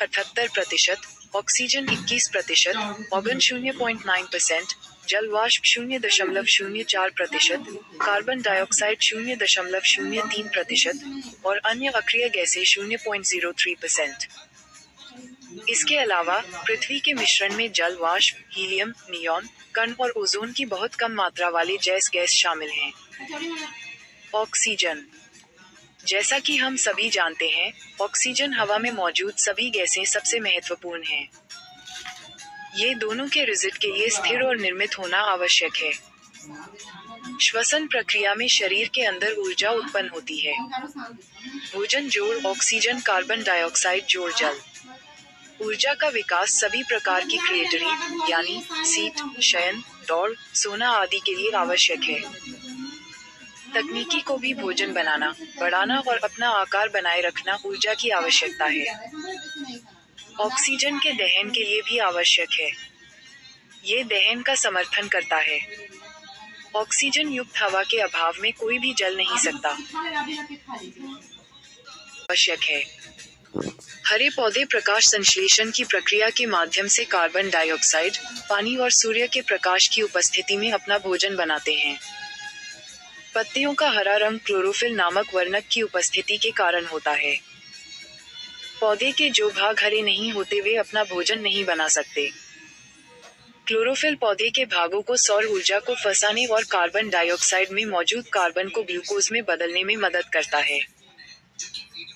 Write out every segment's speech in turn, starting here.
78%, oxygen 21%, ऑगन 0.9%, जल वाष्प 0.04%, carbon dioxide 0.03% और अन्य अक्रिय गैसें 0.03%। इसके अलावा पृथ्वी के मिश्रण में जल वाष्प, हीलियम, नियॉन, कण और ओजोन की बहुत कम मात्रा वाले जैस गैस शामिल हैं। ऑक्सीजन। जैसा कि हम सभी जानते हैं, ऑक्सीजन हवा में मौजूद सभी गैसें सबसे महत्वपूर्ण हैं। ये दोनों के रिजिड के लिए स्थिर और निर्मित होना आवश्यक है। श्वसन प्रक्रिया में शरीर के अंदर ऊर्जा उत्पन्न होती है। भोजन जोड़ ऑक्सीजन, कार्बन डाइऑक्साइड जोड़ जल। ऊर्जा का विकास सभी प्रकार की क्रिएटरी, यानी सीट, शयन, दौड़, सोना आदि के लिए आवश्यक है। तकनीकी को भी भोजन बनाना, बढ़ाना और अपना आकार बनाए रखना ऊर्जा की आवश्यकता है। ऑक्सीजन के दहन के लिए भी आवश्यक है। ये दहन का समर्थन करता है। ऑक्सीजन युक्त हवा के अभाव में कोई भी जल नहीं सकता। आवश्यक है। हरे पौधे प्रकाश संश्लेषण की प्रक्रिया के माध्यम से कार्बन डाइऑक्साइड, पानी और सूर्य के प्रकाश की उपस्थिति में अपना भोजन बनाते हैं। पत्तियों का हरा रंग क्लोरोफिल नामक वर्णक की उपस्थिति के कारण होता है। पौधे के जो भाग हरे नहीं होते वे अपना भोजन नहीं बना सकते। क्लोरोफिल पौधे के भागों को सौर ऊर्जा को फंसाने और कार्बन डाइऑक्साइड में मौजूद कार्बन को ग्लूकोज में बदलने में मदद करता है।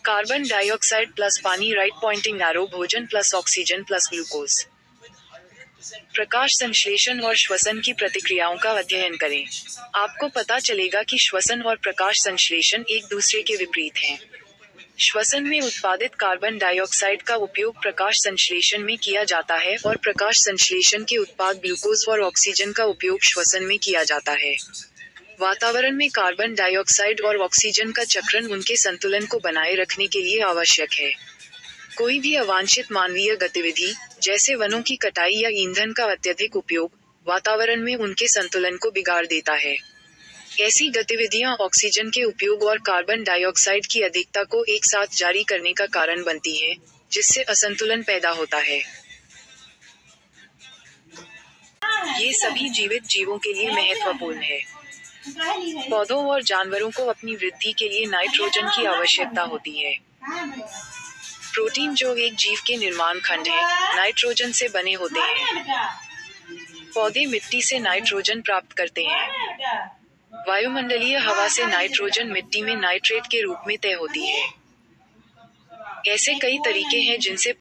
कार्बन डाइऑक्साइड प्लस पानी, राइट पॉइंटिंग एरो, भोजन प्लस ऑक्सीजन प्लस ग्लूकोज। प्रकाश संश्लेषण और श्वसन की प्रतिक्रियाओं का अध्ययन करें। आपको पता चलेगा कि श्वसन और प्रकाश संश्लेषण एक दूसरे के विपरीत हैं। श्वसन में उत्पादित कार्बन डाइऑक्साइड का उपयोग प्रकाश संश्लेषण में किया जाता है और प्रकाश संश्लेषण के उत्पाद ग्लूकोज और ऑक्सीजन का उपयोग श्वसन में किया जाता है। वातावरण में कार्बन डाइऑक्साइड और ऑक्सीजन का चक्रण उनके संतुलन को बनाए रखने के लिए आवश्यक है। कोई भी अवांछित मानवीय गतिविधि, जैसे वनों की कटाई या ईंधन का अत्यधिक उपयोग, वातावरण में उनके संतुलन को बिगाड़ देता है। ऐसी गतिविधियां ऑक्सीजन के उपयोग और कार्बन डाइऑक्साइड की अधिकता को एक साथ जारी करने का कारण बनती हैं, जिससे असंतुलन पैदा होता है। ये सभी जीवित जीवों के लिए महत्वपूर्ण है। पौधों और जानवरों को अपनी वृद्धि के लिए नाइट्रोजन की आवश्यकता होती है। प्रोटीन, जो एक जीव के निर्माण खंड है, नाइट्रोजन से बने होते हैं। पौधे मिट्टी से नाइट्रोजन प्राप्त करते हैं। वायुमंडलीय हवा से नाइट्रोजन मिट्टी में नाइट्रेट के रूप में तय होती है। ऐसे कई तरीके हैं जिनसे